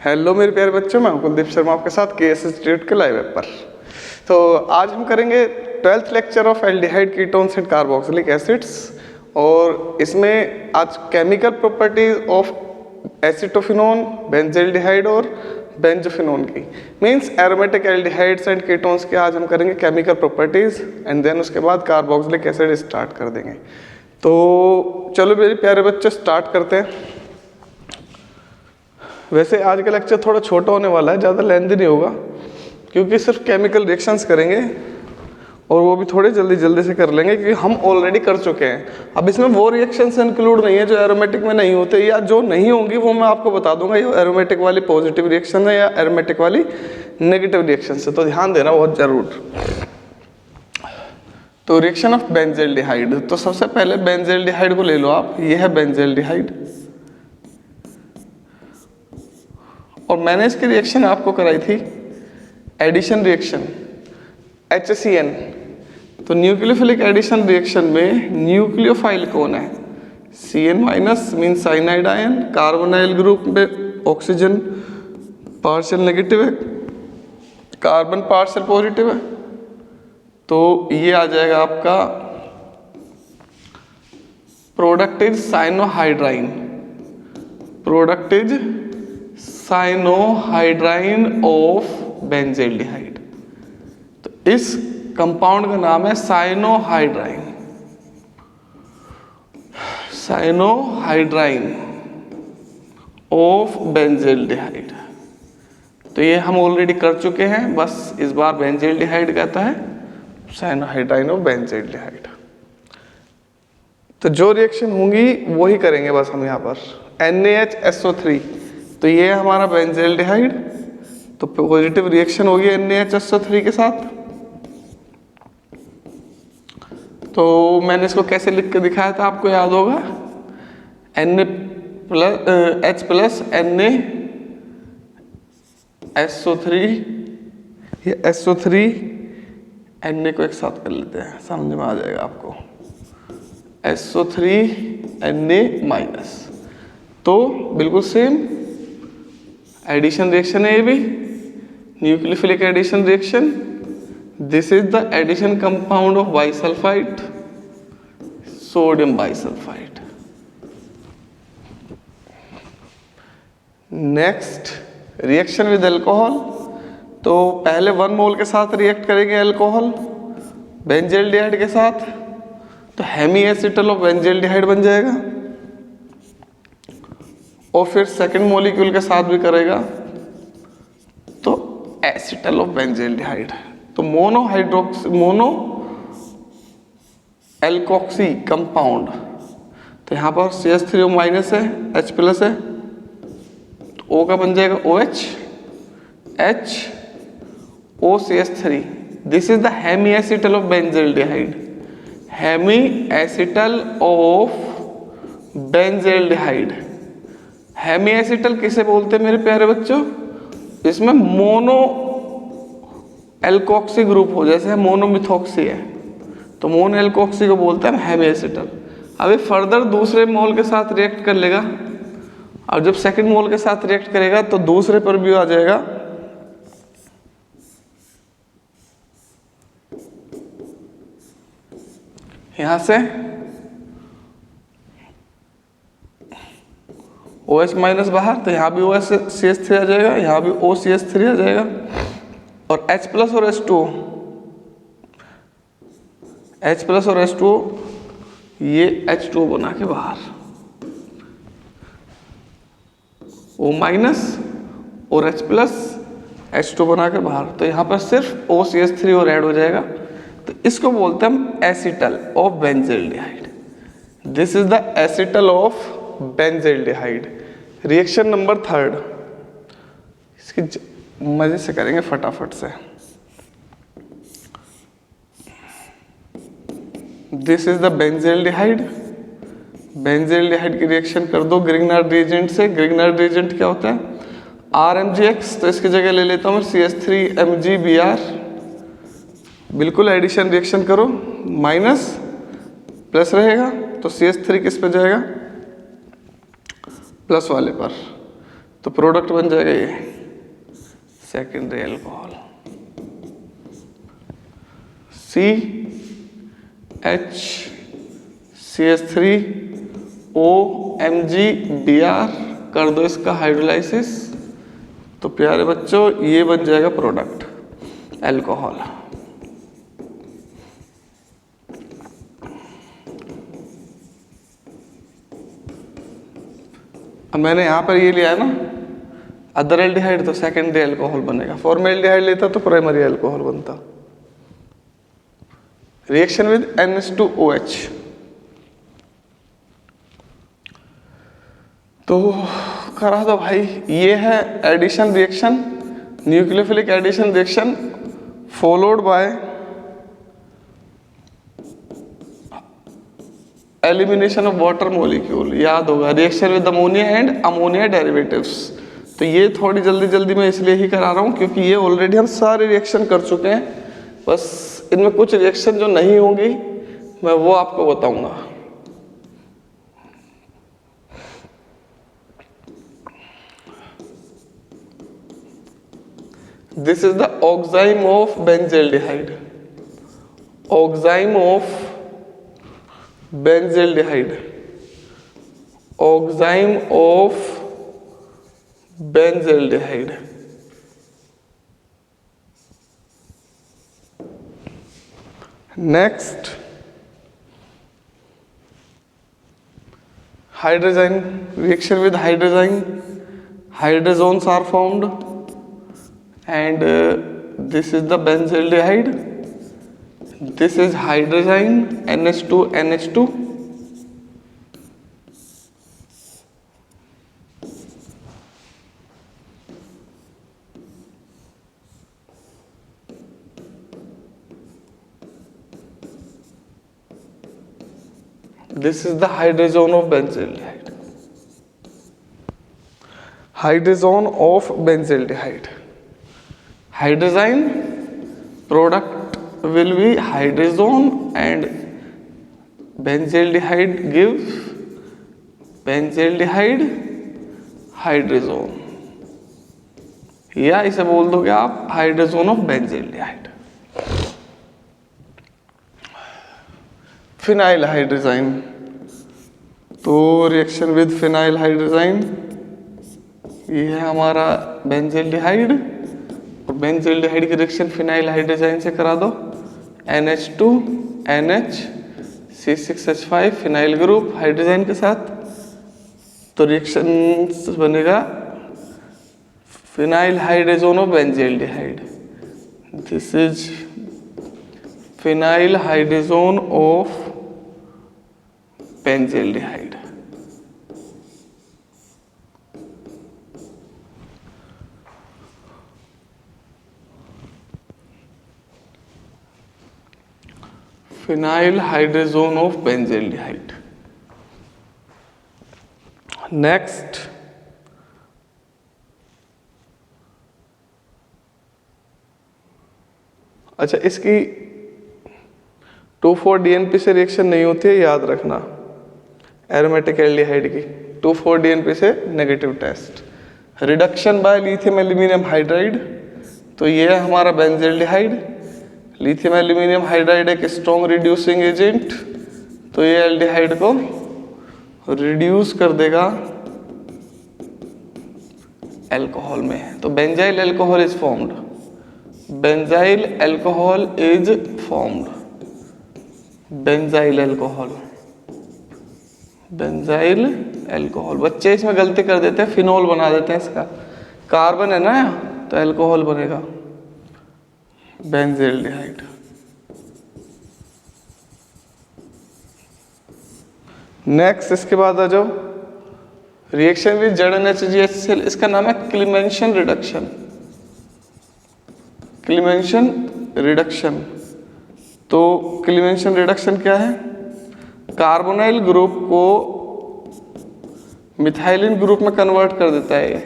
Hello मेरे प्यारे बच्चों, मैं कुलदीप शर्मा आपके साथ केएस इंस्टीट्यूट के लाइव ऐप पर। तो आज हम करेंगे 12th lecture of aldehyde ketones and carboxylic acids. और इसमें आज chemical properties of acetophenone, benzaldehyde और बेंजोफिनोन की means aromatic aldehydes and ketones के आज हम करेंगे केमिकल प्रॉपर्टीज एंड देन उसके बाद कार्बोक्सिलिक एसिड स्टार्ट कर देंगे। तो चलो मेरे प्यारे बच्चों स्टार्ट करते हैं। वैसे आज का लेक्चर थोड़ा छोटा होने वाला है, ज़्यादा लेंथी नहीं होगा क्योंकि सिर्फ केमिकल रिएक्शंस करेंगे और वो भी थोड़े जल्दी से कर लेंगे क्योंकि हम ऑलरेडी कर चुके हैं। अब इसमें वो रिएक्शंस इंक्लूड नहीं है जो एरोमेटिक में नहीं होते, या जो नहीं होंगी वो मैं आपको बता दूंगा ये एरोमेटिक वाली पॉजिटिव रिएक्शन है या एरोमेटिक वाली नेगेटिव रिएक्शन है, तो ध्यान देना बहुत जरूर। तो रिएक्शन ऑफ बेंजल्डिहाइड, तो सबसे पहले बेंजल्डिहाइड को ले लो आप, ये है बेंजल्डिहाइड और मैंने इसकी रिएक्शन आपको कराई थी एडिशन रिएक्शन HCN। तो न्यूक्लियोफिलिक एडिशन रिएक्शन में न्यूक्लियोफाइल कौन है? Cn minus mean cyanide ion, carbonyl group में ऑक्सीजन पार्शियल नेगेटिव है, कार्बन पार्शियल पॉजिटिव है, तो ये आ जाएगा आपका product is cyanohydrin, product is cyanohydrin of benzaldehyde. तो इस कंपाउंड का नाम है साइनोहाइड्राइन, साइनोहाइड्राइन ऑफ बेंजल्डिहाइड। तो ये हम ऑलरेडी कर चुके हैं, बस इस बार बेंजल्डिहाइड कहता है साइनोहाइड्राइन ऑफ बेंजल्डिहाइड। तो जो रिएक्शन होंगी वही करेंगे बस हम यहाँ पर। NaHSO3, तो ये है हमारा बेंजल्डिहाइड, तो पॉजिटिव रिएक्शन होगी NaHSO3 के साथ। तो मैंने इसको कैसे लिख के दिखाया था आपको याद होगा, H प्लस NaSO3, ये SO3 Na को एक साथ कर लेते हैं, समझ में आ जाएगा आपको, SO3 Na माइनस। तो बिल्कुल सेम एडिशन रिएक्शन है ये भी, nucleophilic addition reaction. This is the addition compound of bisulphide, sodium bisulphide. Next reaction with alcohol, तो पहले 1 मोल के साथ रिएक्ट करेंगे अल्कोहल बेंजल्डिहाइड के साथ, तो हेमी एसिटल ऑफ बेंजल्डिहाइड बन जाएगा। और फिर सेकंड मॉलिक्यूल के साथ भी करेगा तो एसिटल ऑफ बेंजल्डिहाइड, तो मोनो एल्कोक्सी कंपाउंड। तो यहाँ पर CH3O माइनस है, H प्लस है, तो O का बन जाएगा OH, H OCH3। This is the hemiacetal of benzaldehyde, hemiacetal of benzaldehyde. Hemiacetal किसे बोलते हैं मेरे प्यारे बच्चों? इसमें मोनो एल्कोक्सी ग्रुप हो, जैसे मोनोमिथॉक्सी है तो मोनो एल्कोक्सी को बोलते हैं हेमी एसिटल। अभी फर्दर दूसरे मोल के साथ रिएक्ट कर लेगा और जब सेकंड मोल के साथ रिएक्ट करेगा तो दूसरे पर भी आ जाएगा यहां से OH माइनस बाहर, तो यहाँ भी OCH3 आ जाएगा, यहाँ भी OCH3 आ जाएगा, और H प्लस और H2O, H प्लस और H2O ये H2O बना के बाहर, O माइनस और H प्लस H2O बना के बाहर, तो यहाँ पर सिर्फ OCH3 और ऐड हो जाएगा। तो इसको बोलते हैं हम acetal of benzaldehyde. This is the acetal of benzaldehyde. Reaction number 3, इसकी मजे से करेंगे फटाफट से। This is the benzaldehyde, benzaldehyde की रिएक्शन कर दो ग्रिग्नार्ड रिएजेंट से। ग्रिग्नार्ड रिएजेंट क्या होता है? RMgX, तो इसकी जगह ले लेता हूँ CH3MgBr। बिल्कुल एडिशन रिएक्शन करो, माइनस प्लस रहेगा तो CH3 किस पे जाएगा? प्लस वाले पर, तो प्रोडक्ट बन जाएगा ये सेकेंडरी अल्कोहल CH3OMgBr। कर दो इसका हाइड्रोलाइसिस तो प्यारे बच्चों ये बन जाएगा प्रोडक्ट अल्कोहल। अब मैंने यहाँ पर ये लिया है ना अदर एल्डिहाइड, तो सेकेंडरी अल्कोहल बनेगा। फॉर्मेल्डिहाइड लेता तो प्राइमरी अल्कोहल बनता। रिएक्शन विद NH2OH, तो करा दो भाई। ये है addition reaction, nucleophilic addition reaction followed by elimination of water molecule. याद होगा reaction with ammonia and ammonia derivatives. तो ये थोड़ी जल्दी जल्दी मैं इसलिए ही करा रहा हूँ क्योंकि ये ऑलरेडी हम सारे रिएक्शन कर चुके हैं, बस इनमें कुछ रिएक्शन जो नहीं होंगी मैं वो आपको बताऊंगा। This is the oxime of benzaldehyde. Oxime of benzaldehyde. Oxime of benzaldehyde. Next, hydrazine reaction with hydrazine. Hydrogens are formed. And this is the benzaldehyde, this is hydrazine NH2 NH2, this is the hydrazone of benzaldehyde, hydrazone of benzaldehyde. Hydrazine product will be hydrazone and benzaldehyde gives benzaldehyde hydrazone, या इसे बोल दोगे आप hydrazone of benzaldehyde. Phenyl हाइड्रोजाइन, तो reaction with phenyl हाइड्रोजाइन, ये है हमारा benzaldehyde और बेंजाल्डिहाइड की रिएक्शन फिनाइल हाइड्रोजाइन से करा दो। NH2 NH C6H5 phenyl group हाइड्रोजाइन के साथ, तो रिएक्शन बनेगा phenyl hydrazone of benzaldehyde. This is phenyl hydrazone of benzaldehyde. Phenyl hydrazone of benzaldehyde. Next, अच्छा इसकी 2,4-DNP से रिएक्शन नहीं होती है, याद रखना। एरोमेटिक एल्डिहाइड की 2,4-DNP से negative test. Reduction by lithium aluminium hydride, तो ये है हमारा बेंजाल्डिहाइड। लिथियम एल्यूमिनियम हाइड्राइड एक स्ट्रॉन्ग रिड्यूसिंग एजेंट, तो ये एल्डिहाइड को रिड्यूस कर देगा अल्कोहल में, तो benzyl alcohol is formed. Benzyl alcohol is formed. Benzyl alcohol, benzyl alcohol. बच्चे इसमें गलती कर देते हैं, फिनोल बना देते हैं इसका। कार्बन है ना तो अल्कोहल बनेगा बेंजाल्डिहाइड। नेक्स्ट, इसके बाद आ जाओ रिएक्शन विद ZnHCl, इसका नाम है क्लीमेंशन रिडक्शन। क्लीमेंशन रिडक्शन, तो क्लीमेंशन रिडक्शन क्या है? कार्बोनाइल ग्रुप को मिथाइलिन ग्रुप में कन्वर्ट कर देता है ये,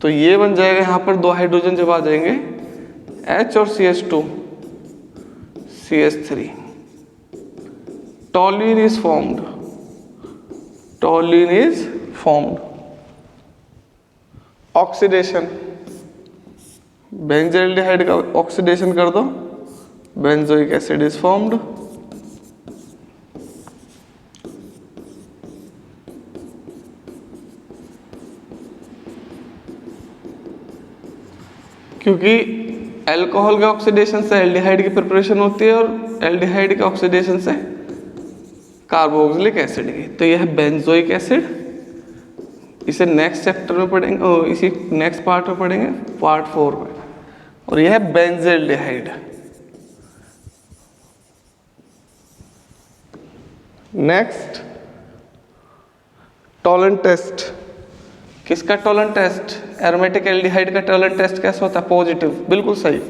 तो ये बन जाएगा यहाँ पर 2 हाइड्रोजन जब आ जाएंगे H और CH2 CH3, toluene is formed. Toluene is formed. Oxidation, benzaldehyde का ऑक्सीडेशन कर दो, बेंजोइक एसिड इज फॉर्म्ड. क्योंकि अल्कोहल के ऑक्सीडेशन से एल्डिहाइड की प्रिपरेशन होती है और एल्डिहाइड के ऑक्सीडेशन से कार्बोक्सिलिक एसिड की. तो यह है बेंजोइक एसिड. इसे नेक्स्ट चैप्टर में पढ़ेंगे, इसी नेक्स्ट पार्ट में पढ़ेंगे, पार्ट 4 में. और यह है बेंजल्डिहाइड. Next Tollens test. किसका टॉलन टेस्ट? एरोमेटिक एल्डिहाइड का टॉलन टेस्ट कैसा होता है? पॉजिटिव. बिल्कुल सही.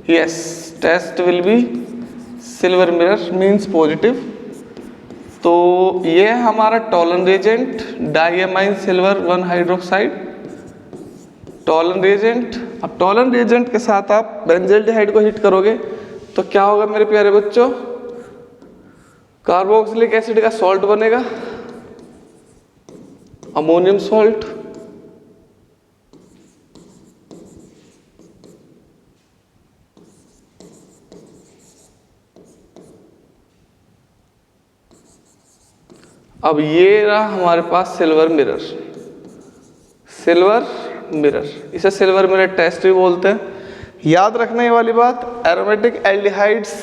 Yes, test will be silver mirror means positive. तो ये है हमारा Tollens reagent, diamine silver 1 hydroxide. Tollens reagent. अब टॉलन रिएजेंट के साथ आप बेंजल्डिहाइड को हीट करोगे तो क्या होगा मेरे प्यारे बच्चों? कार्बोक्सिलिक एसिड का सॉल्ट बनेगा, अमोनियम सॉल्ट. अब ये रहा हमारे पास सिल्वर मिरर. सिल्वर मिरर, इसे सिल्वर मिरर टेस्ट भी बोलते हैं. याद रखने वाली बात, aromatic aldehydes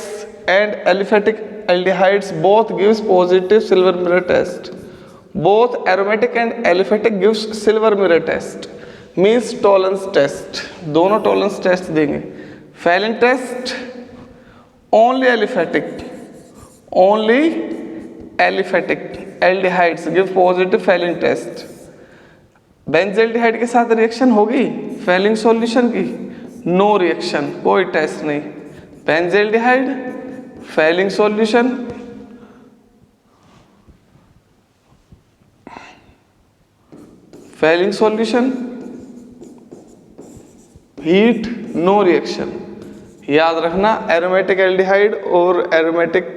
and aliphatic aldehydes both gives positive silver mirror test. Both aromatic and aliphatic gives silver mirror test means tolerance test. दोनों टॉलरेंस टेस्ट देंगे. Fehling test only aliphatic, only aliphatic aldehydes give positive Fehling test. Benzaldehyde के साथ reaction होगी Fehling solution की? No reaction, कोई test नहीं. Benzaldehyde, Fehling solution, Fehling solution, heat, no reaction. याद रखना, एरोमेटिक एल्डिहाइड और एरोमेटिक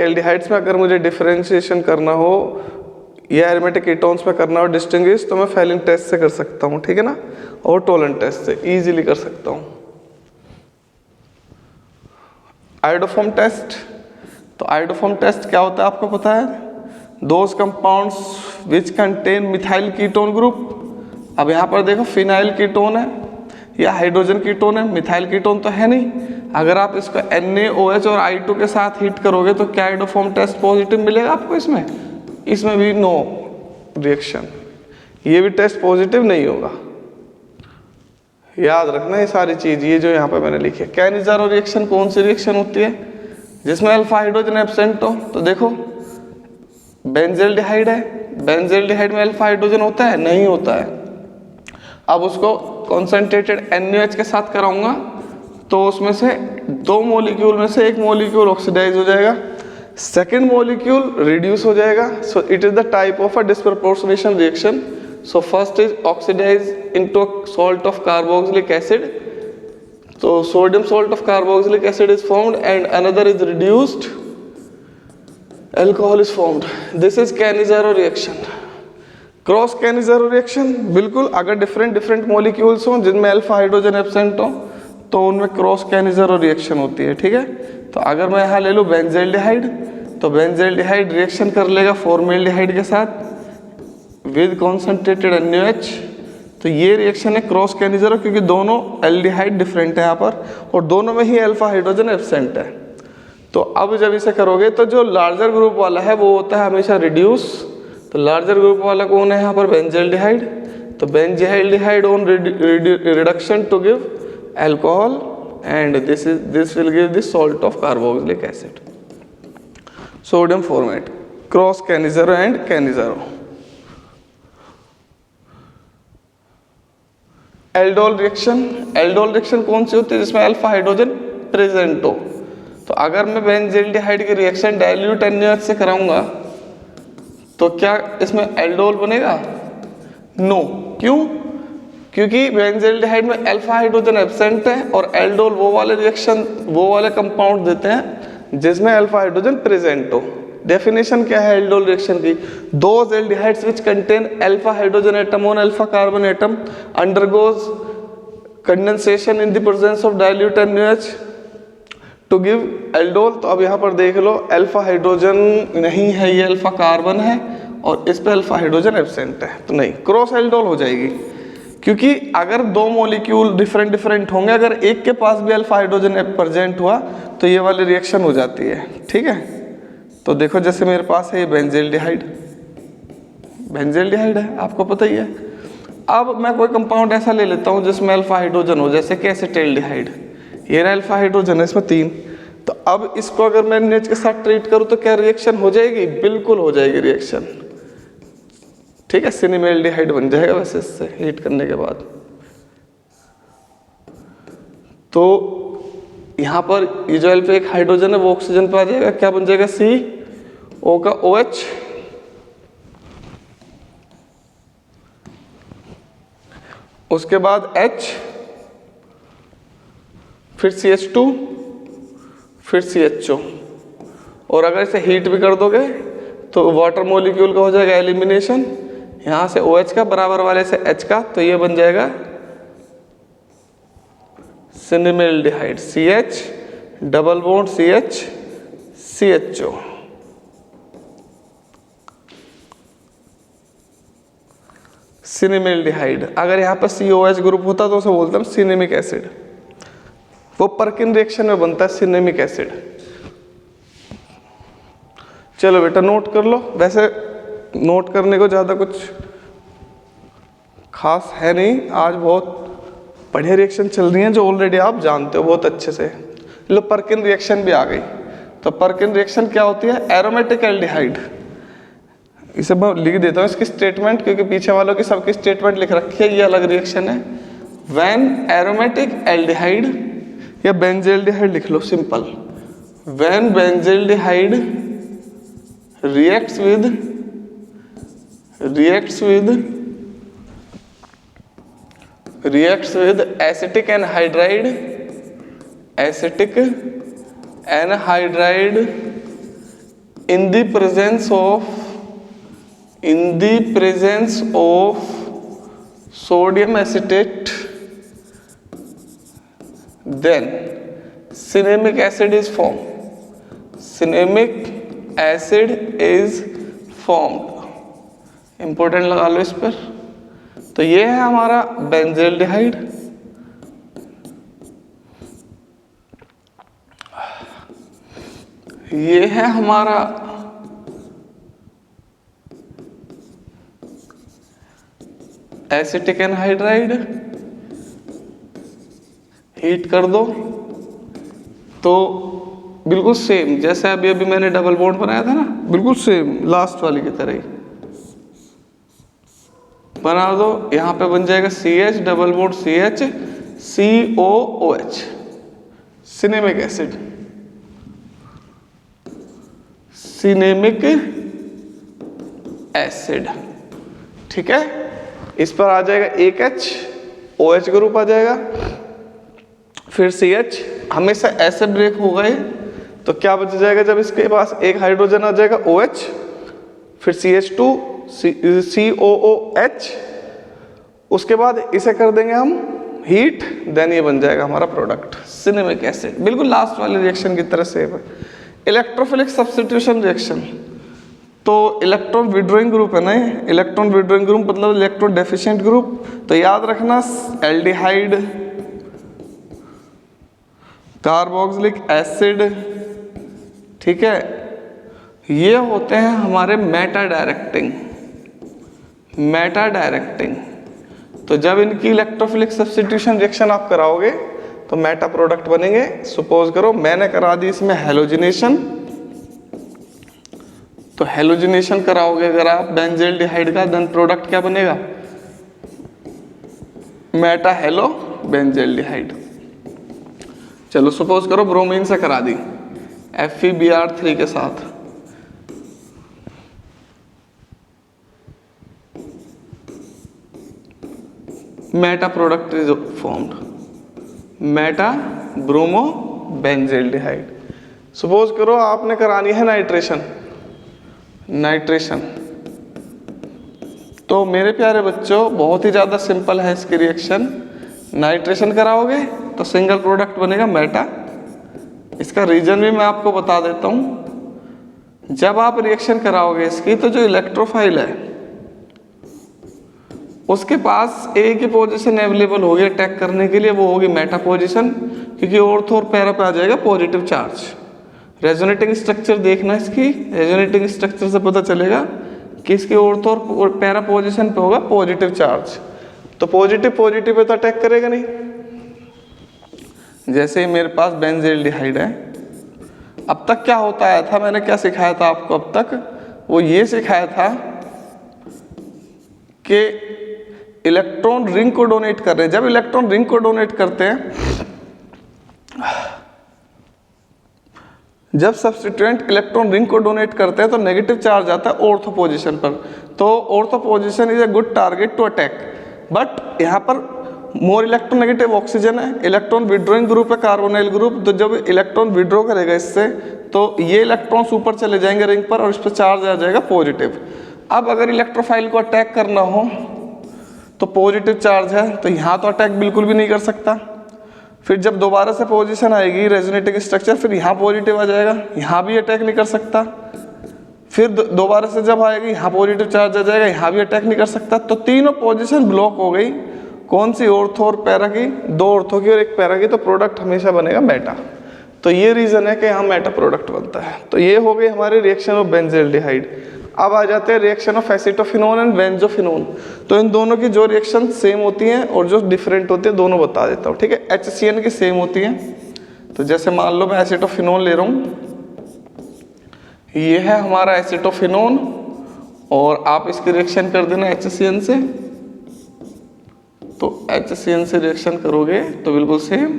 एल्डिहाइड्स में अगर मुझे डिफरेंशिएशन करना हो या एरोमेटिक कीटोन्स में करना हो डिस्टिंग्विश, तो मैं फैलिन टेस्ट से कर सकता हूँ, ठीक है ना, और टॉलन टेस्ट से इजीली कर सकता हूँ. Iodoform test. तो आयोडोफॉर्म टेस्ट क्या होता है आपको पता है? Those compounds which contain methyl ketone group. अब यहाँ पर देखो फिनाइल कीटोन है या हाइड्रोजन कीटोन है, मिथाइल कीटोन तो है नहीं. अगर आप इसको NaOH और I2 के साथ हीट करोगे तो क्या आयोडोफॉर्म टेस्ट पॉजिटिव मिलेगा आपको? इसमें भी नो रिएक्शन, ये भी टेस्ट पॉजिटिव नहीं होगा. याद रखना ये सारी चीज, ये जो यहाँ पे मैंने लिखी है. कैनिजारो रिएक्शन कौन सी रिएक्शन होती है? जिसमें अल्फा हाइड्रोजन एब्सेंट हो. तो देखो बेंजल्डिहाइड है, बेंजल्डिहाइड में अल्फा हाइड्रोजन होता है? नहीं होता है. अब उसको कॉन्सेंट्रेटेड NaOH के साथ कराऊंगा तो उसमें से 2 मॉलिक्यूल में से एक मॉलिक्यूल ऑक्सीडाइज हो जाएगा, सेकेंड मॉलिक्यूल रिड्यूस हो जाएगा. So it is the type of a disproportionation reaction. So first is oxidise into salt of carboxylic acid. तो sodium salt of carboxylic acid is formed and another is reduced, alcohol is formed. This is Cannizzaro reaction. Cross Cannizzaro reaction, बिल्कुल अगर different molecules हों जिनमें alpha hydrogen absent हो तो उनमें cross Cannizzaro reaction होती है, ठीक है. तो अगर मैं यहाँ ले लूँ बेंजल्डिहाइड, तो बेंजल्डिहाइड रिएक्शन कर लेगा फॉर्मेल्डिहाइड के साथ विद कॉन्सेंट्रेटेड NaOH. तो ये रिएक्शन है क्रॉस कैनिजारो, क्योंकि दोनों एल्डिहाइड डिफरेंट है यहाँ पर और दोनों में ही अल्फा हाइड्रोजन एब्सेंट है. तो अब जब इसे करोगे तो जो लार्जर ग्रुप वाला है वो होता है हमेशा रिड्यूस. तो लार्जर ग्रुप वाला कौन है यहाँ पर? बेंजल्डिहाइड. तो benzaldehyde on reduction to give alcohol and this will give the salt of carboxylic acid. Sodium formate, cross Cannizzaro and Cannizzaro. Aldol reaction. Aldol reaction कौन सी होती है? जिसमें अल्फा हाइड्रोजन प्रेजेंट हो. तो अगर मैं बेंजल्डिहाइड की रिएक्शन डाइल्यूट NaOH से कराऊंगा तो क्या इसमें एल्डोल बनेगा? नो. क्यों? क्योंकि बेंजल्डिहाइड में अल्फा हाइड्रोजन एब्सेंट है और एल्डोल वो वाले रिएक्शन, वो वाले कंपाउंड देते हैं जिसमें अल्फा हाइड्रोजन प्रेजेंट हो. डेफिनेशन क्या है एल्डोल रिएक्शन की? Those aldehydes which contain alpha hydrogen atom on alpha carbon atom undergoes condensation in the presence of dilute NaOH to give aldol. तो अब यहाँ पर देख लो, अल्फा हाइड्रोजन नहीं है, ये अल्फा कार्बन है और इस पे अल्फा हाइड्रोजन एब्सेंट है, तो नहीं, क्रॉस एल्डोल हो जाएगी। क्योंकि अगर दो मॉलिक्यूल डिफरेंट होंगे, अगर एक के पास भी अल्फा हाइड्रोजन प्रेजेंट हुआ तो ये वाली रिएक्शन हो जाती है, ठीक है। तो देखो जैसे मेरे पास है ये बेंजील्डिहाइड है, आपको पता ही है। अब मैं कोई कंपाउंड ऐसा ले लेता हूँ जिसमें अल्फा हाइड्रोजन हो, जैसे कि एसिटाल्डिहाइड, ये ना अल्फा हाइड्रोजन है, इसमें 3। तो अब इसको अगर मैं NH के साथ ट्रीट करूँ तो क्या रिएक्शन हो जाएगी? बिल्कुल हो जाएगी रिएक्शन, ठीक है। सिनेमेल्डिहाइड बन जाएगा वैसे इससे हीट करने के बाद। तो यहाँ पर ये जो अल्फा एक हाइड्रोजन है वो ऑक्सीजन पे आ जाएगा, क्या बन जाएगा? CO का OH, उसके बाद H, फिर CH2, फिर CHO। और अगर इसे हीट भी कर दोगे तो वाटर मॉलिक्यूल का हो जाएगा एलिमिनेशन, यहाँ से OH का बराबर वाले से H का, तो ये बन जाएगा सिनेमेल्डिहाइड, CH double bond CH CHO। सिनेमेल्डिहाइड, अगर यहाँ पर COH ग्रुप होता तो उसे बोलते हैं सिनेमिक एसिड, वो पर्किन रिएक्शन में बनता है सिनेमिक एसिड। चलो बेटा नोट कर लो, वैसे नोट करने को ज़्यादा कुछ खास है नहीं, आज बहुत बढ़िया रिएक्शन चल रही हैं जो ऑलरेडी आप जानते हो बहुत अच्छे से। लो पर्किन रिएक्शन भी आ गई। तो पर्किन रिएक्शन क्या होती है? एरोमेटिक एल्डिहाइड, इसे मैं लिख देता हूँ इसकी स्टेटमेंट, क्योंकि पीछे वालों की सबकी स्टेटमेंट लिख रखी है, ये अलग रिएक्शन है। व्हेन एरोमेटिक एल्डिहाइड या बेंजील्डिहाइड लिख लो simple, when benzaldehyde reacts with acetic anhydride in the presence of sodium acetate, then cinnamic acid is formed. Important लगा लो इस पर। तो ये है हमारा बेंजील्डिहाइड, ये है हमारा एसिटिक एनहाइड्राइड, हीट कर दो तो बिल्कुल सेम जैसे अभी मैंने डबल बॉन्ड बनाया था ना, बिल्कुल सेम लास्ट वाली की तरह ही बना दो। यहाँ पे बन जाएगा CH double bond CH COOH, cinnamic acid, cinnamic acid, ठीक है। इस पर आ जाएगा एक H, OH ग्रुप आ जाएगा, फिर CH, हमेशा ऐसे ब्रेक हो गए तो क्या बच जाएगा? जब इसके पास एक हाइड्रोजन आ जाएगा OH, फिर CH2 COOH, उसके बाद इसे कर देंगे हम हीट, देन ये बन जाएगा हमारा प्रोडक्ट सिनेमिक एसिड, बिल्कुल लास्ट वाले रिएक्शन की तरह सेम है। इलेक्ट्रोफिलिक सब्स्टिट्यूशन रिएक्शन, तो इलेक्ट्रॉन विड्रॉइंग ग्रुप है ना, इलेक्ट्रॉन विड्रॉइंग ग्रुप मतलब इलेक्ट्रॉन डेफिशिएंट ग्रुप। तो याद रखना एल्डिहाइड, कार्बोक्सिलिक एसिड, ठीक है, ये होते हैं हमारे मेटा डायरेक्टिंग। तो जब इनकी इलेक्ट्रोफिलिक सब्स्टिट्यूशन रिएक्शन आप कराओगे तो मेटा प्रोडक्ट बनेंगे। सपोज करो मैंने करा दी इसमें हेलोजिनेशन, तो हेलोजिनेशन कराओगे अगर आप बेंजील्डिहाइड का, देन प्रोडक्ट क्या बनेगा? Meta halo benzaldehyde. चलो सपोज करो ब्रोमीन से करा दी FeBr3 के साथ, meta product is formed, meta bromo benzaldehyde. Suppose करो आपने करानी है नाइट्रेशन, नाइट्रेशन। तो मेरे प्यारे बच्चों बहुत ही ज़्यादा सिंपल है इसकी रिएक्शन। नाइट्रेशन कराओगे तो सिंगल प्रोडक्ट बनेगा मेटा। इसका रीजन भी मैं आपको बता देता हूँ। जब आप रिएक्शन कराओगे इसकी तो जो इलेक्ट्रोफाइल है उसके पास एक ही पोजीशन अवेलेबल होगी अटैक करने के लिए, वो होगी मेटा पोजीशन, क्योंकि ऑर्थो और पैरा पे आ जाएगा पॉजिटिव चार्ज। रेजोनेटिंग स्ट्रक्चर देखना इसकी, रेजोनेटिंग स्ट्रक्चर से पता चलेगा कि इसके ऑर्थो और पैरा पोजीशन पे होगा पॉजिटिव चार्ज। तो पॉजिटिव पे तो अटैक करेगा नहीं। जैसे ही मेरे पास बेंजील्डिहाइड है, अब तक क्या होता आया था, मैंने क्या सिखाया था आपको अब तक, वो ये सिखाया था कि इलेक्ट्रॉन रिंग को डोनेट कर रहे हैं। जब इलेक्ट्रॉन रिंग को डोनेट करते हैं, जब सब्स्टिट्यूएंट इलेक्ट्रॉन रिंग को डोनेट करते हैं तो नेगेटिव चार्ज आता है ऑर्थो पोजीशन पर। तो ortho position is a good target to attack, but यहाँ पर मोर इलेक्ट्रोनेगेटिव ऑक्सीजन है, इलेक्ट्रॉन विड्रॉइंग ग्रुप है कार्बोनाइल ग्रुप। तो जब इलेक्ट्रॉन विड्रॉ करेगा इससे तो ये इलेक्ट्रॉन्स ऊपर चले जाएंगे रिंग पर और इस पर चार्ज आ जाएगा पॉजिटिव। अब अगर इलेक्ट्रोफाइल को अटैक करना हो तो पॉजिटिव चार्ज है तो यहाँ तो अटैक बिल्कुल भी नहीं कर सकता। फिर जब दोबारा से पोजीशन आएगी रेजोनेटिंग स्ट्रक्चर, फिर यहाँ पॉजिटिव आ जाएगा, यहाँ भी अटैक नहीं कर सकता। फिर दोबारा से जब आएगी यहाँ पॉजिटिव चार्ज आ जाएगा, यहाँ भी अटैक नहीं कर सकता। तो तीनों पोजीशन ब्लॉक हो गई। कौन सी? ऑर्थो और पैरा की, दो ऑर्थो की और एक पैरा की। तो प्रोडक्ट हमेशा बनेगा मेटा। तो ये रीजन है कि यहाँ मेटा प्रोडक्ट बनता है। तो ये हो गई हमारी रिएक्शन ऑफ बेंजील्डिहाइड। अब आ जाते हैं reaction of acetophenone and benzophenone. तो इन दोनों की जो रिएक्शन सेम होती हैं और जो डिफरेंट होती है दोनों बता देता हूँ, ठीक है। HCN की सेम होती है। तो जैसे मान लो मैं एसिटोफिनोन ले रहा हूँ, ये है हमारा एसिटोफिनोन और आप इसकी रिएक्शन कर देना HCN से। तो HCN से रिएक्शन करोगे तो बिल्कुल सेम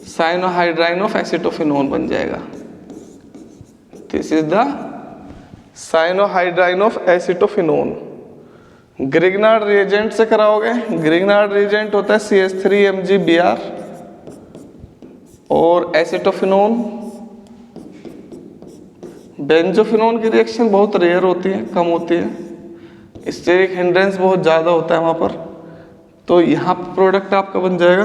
साइनोहाइड्राइन ऑफ एसिटोफिनोन बन जाएगा। This is the cyanohydrin of acetophenone. Grignard reagent से कराओगे, ग्रिग्नार्ड रिएजेंट होता है CH3MgBr और एसिटोफिनोन। बेंजोफिनोन की रिएक्शन बहुत रेयर होती है, कम होती है, स्टेरिक हिंड्रेंस बहुत ज़्यादा होता है वहाँ पर। तो यहाँ प्रोडक्ट आपका बन जाएगा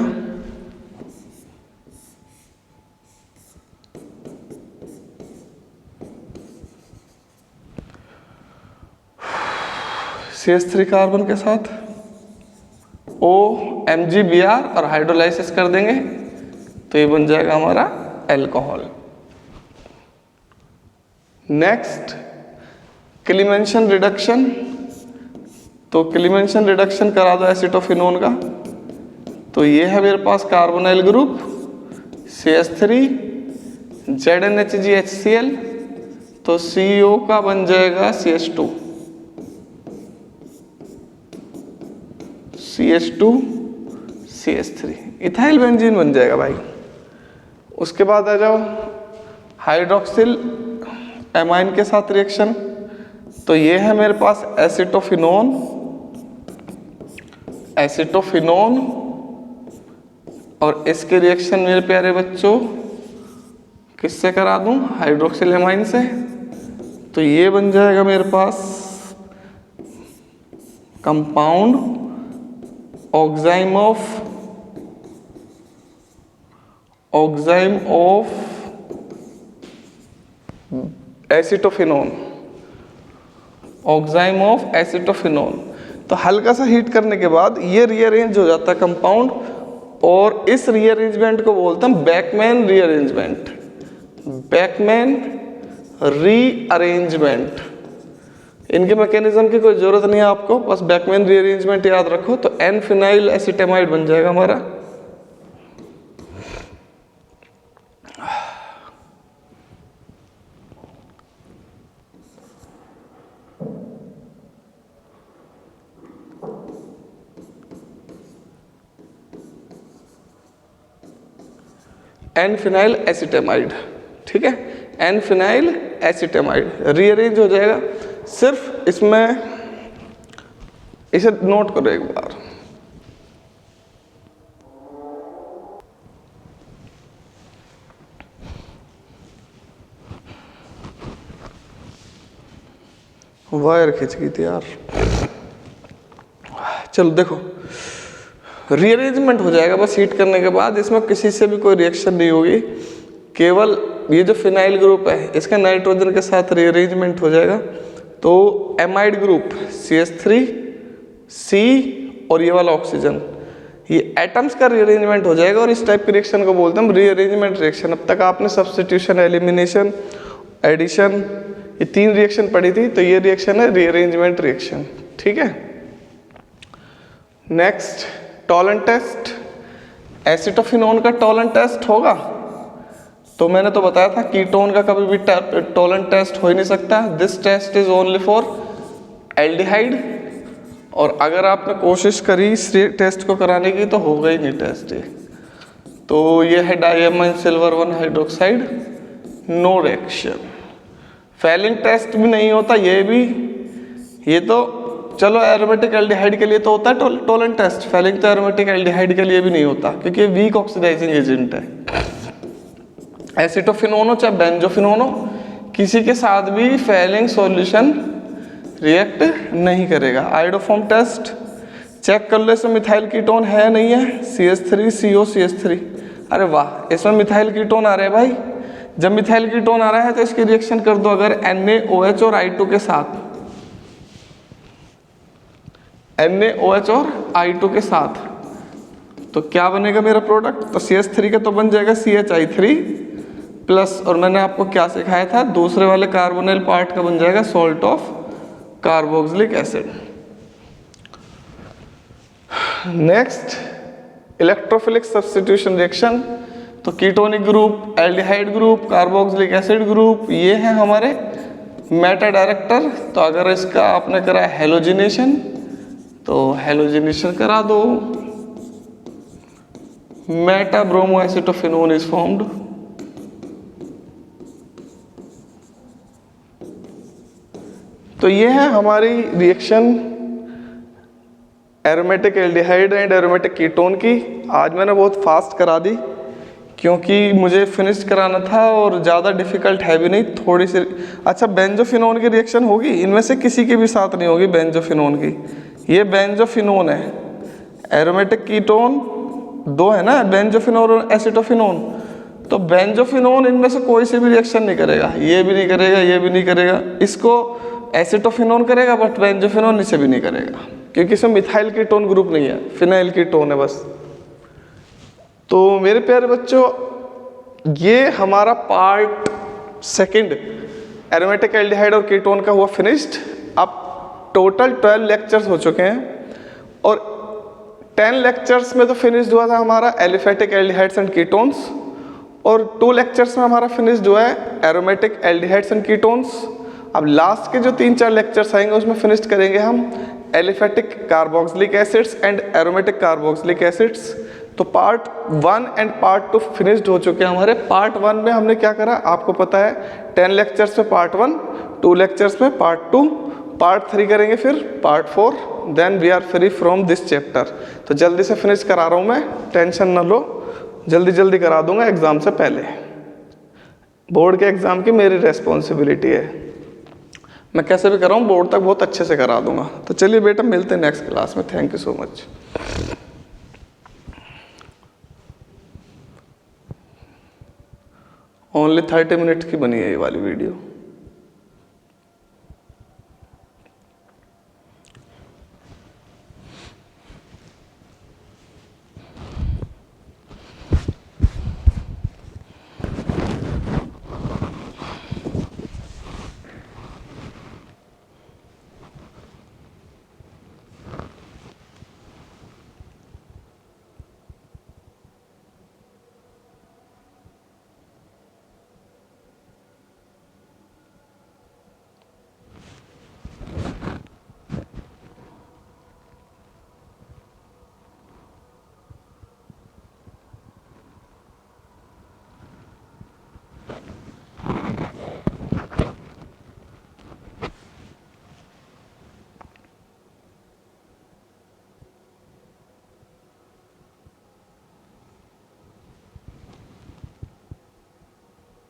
CH3 कार्बन के साथ OMgBr और हाइड्रोलाइसिस कर देंगे तो ये बन जाएगा हमारा अल्कोहल। Next क्लीमेंशन reduction. तो क्लीमेंशन रिडक्शन करा दो एसिटोफिनोन का। तो ये है मेरे पास कार्बोनाइल ग्रुप CH3 ZnHgHCl। तो CO का बन जाएगा CH2 CH3 इथाइल बेंजीन बन जाएगा भाई। उसके बाद आ जाओ हाइड्रोक्सिल एमाइन के साथ रिएक्शन। तो ये है मेरे पास एसिटोफिनोन और इसके रिएक्शन मेरे प्यारे बच्चों किससे करा दूं? हाइड्रोक्सिल एमाइन से। तो ये बन जाएगा मेरे पास compound oxime of acetophenone, oxime of acetophenone. तो हल्का सा हीट करने के बाद ये रीअरेंज हो जाता है कंपाउंड और इस रीअरेंजमेंट को बोलते हैं बैकमैन रीअरेंजमेंट। Beckmann rearrangement. इनके मैकेनिज्म की कोई जरूरत नहीं है आपको, बस बैकमैन रीअरेंजमेंट याद रखो। तो एन फिनाइल एसिटामाइड बन जाएगा हमारा। एन फिनाइल एसिटामाइड, ठीक है। एन फिनाइल एसिटामाइड रीअरेंज हो जाएगा। सिर्फ इसमें इसे नोट करो एक बार। वायर खिंच गई थी यार। चलो देखो, रीअरेंजमेंट हो जाएगा बस हीट करने के बाद। इसमें किसी से भी कोई रिएक्शन नहीं होगी, केवल ये जो फिनाइल ग्रुप है इसका नाइट्रोजन के साथ रीअरेंजमेंट हो जाएगा। तो एमाइड ग्रुप CH3 C और ये वाला ऑक्सीजन, ये एटम्स का रीअरेंजमेंट हो जाएगा और इस टाइप की रिएक्शन को बोलते हैं हम रीअरेंजमेंट रिएक्शन। अब तक आपने सब्स्टिट्यूशन, एलिमिनेशन, एडिशन, ये 3 रिएक्शन पढ़ी थी, तो ये रिएक्शन है रीअरेंजमेंट रिएक्शन। ठीक है। Next, Tollens test. एसिटोफिनोन का टॉलन टेस्ट होगा? तो मैंने तो बताया था कीटोन का कभी भी टॉलन टेस्ट हो ही नहीं सकता। This test is only for aldehyde. और अगर आपने कोशिश करी इस टेस्ट को कराने की तो होगा ही नहीं टेस्ट ये। तो ये है diamond silver 1 hydroxide, no reaction. Fehling test भी नहीं होता ये भी। ये तो चलो एरोमेटिक एल्डिहाइड के लिए तो होता है टॉलन टेस्ट, फैलिंग तो एरोमेटिक एल्डिहाइड के लिए भी नहीं होता क्योंकि ये वीक ऑक्सीडाइजिंग एजेंट है। एसिटोफिनोन हो चाहे बेंजोफिनोन हो, किसी के साथ भी फैलिंग सॉल्यूशन रिएक्ट नहीं करेगा। आयोडोफॉर्म टेस्ट चेक कर लो इसमें मिथाइल कीटोन है नहीं है, CH3 CO CH3। अरे वाह, इसमें मिथाइल कीटोन आ रहे हैं भाई। जब मिथाइल कीटोन आ रहा है तो इसकी रिएक्शन कर दो अगर NaOH और I2 के साथ, NaOH और I2 के साथ, तो क्या बनेगा मेरा प्रोडक्ट? तो CH3 का तो बन जाएगा CHI3 प्लस, और मैंने आपको क्या सिखाया था, दूसरे वाले कार्बोनिल पार्ट का बन जाएगा salt of carboxylic acid. Next, electrophilic substitution reaction. तो ketonic group, aldehyde group, carboxylic acid group, ये हैं हमारे मेटा डायरेक्टर। तो अगर इसका आपने करा हेलोजिनेशन तो हेलोजिनेशन करा दो, Meta bromo acetophenone is formed. तो ये है हमारी reaction aromatic aldehyde and aromatic ketone की। आज मैंने बहुत फास्ट करा दी क्योंकि मुझे फिनिश कराना था और ज़्यादा डिफिकल्ट है भी नहीं, थोड़ी सी। अच्छा, बेंजोफिनोन की रिएक्शन होगी? इनमें से किसी के भी साथ नहीं होगी बेंजोफिनोन की। ये बेंजोफिनोन है, एरोमेटिक कीटोन 2 है ना, बेंजोफिनोन और एसिटोफिनोन। तो बेंजोफिनोन इनमें से कोई से भी रिएक्शन नहीं करेगा, ये भी नहीं करेगा, ये भी नहीं करेगा। इसको एसिटोफिनोन करेगा बट बेंजोफिनोन इसे भी नहीं करेगा क्योंकि इसमें मिथाइल कीटोन ग्रुप नहीं है, फिनाइल कीटोन है बस। तो मेरे प्यारे बच्चों, ये हमारा पार्ट 2 एरोमेटिक एल्डिहाइड और कीटोन का हुआ फिनिश्ड। अब टोटल 12 लेक्चर्स हो चुके हैं और 10 लेक्चर्स में तो फिनिश्ड हुआ था हमारा एलिफेटिक एल्डिहाइड्स एंड कीटोन्स, और 2 लेक्चर्स में हमारा फिनिश्ड हुआ है एरोमेटिक एल्डिहाइड्स एंड कीटोन्स। अब लास्ट के जो 3-4 लेक्चर्स आएंगे उसमें फिनिश्ड करेंगे हम aliphatic carboxylic acids and aromatic carboxylic acids. तो पार्ट 1 एंड पार्ट 2 फिनिश्ड हो चुके हैं हमारे। पार्ट 1 में हमने क्या करा आपको पता है, 10 लेक्चर्स में पार्ट 1, 2 लेक्चर्स में पार्ट 2, पार्ट 3 करेंगे फिर part 4, then we are free from this chapter. तो जल्दी से फिनिश करा रहा हूँ मैं, टेंशन ना लो, जल्दी जल्दी करा दूंगा एग्जाम से पहले। बोर्ड के एग्जाम की मेरी रेस्पॉन्सिबिलिटी है, मैं कैसे भी कर रहा हूँ बोर्ड तक बहुत अच्छे से करा दूंगा। तो चलिए बेटा, मिलते हैं नेक्स्ट क्लास में। Thank you so much. Only 30 minute की बनी है ये वाली वीडियो।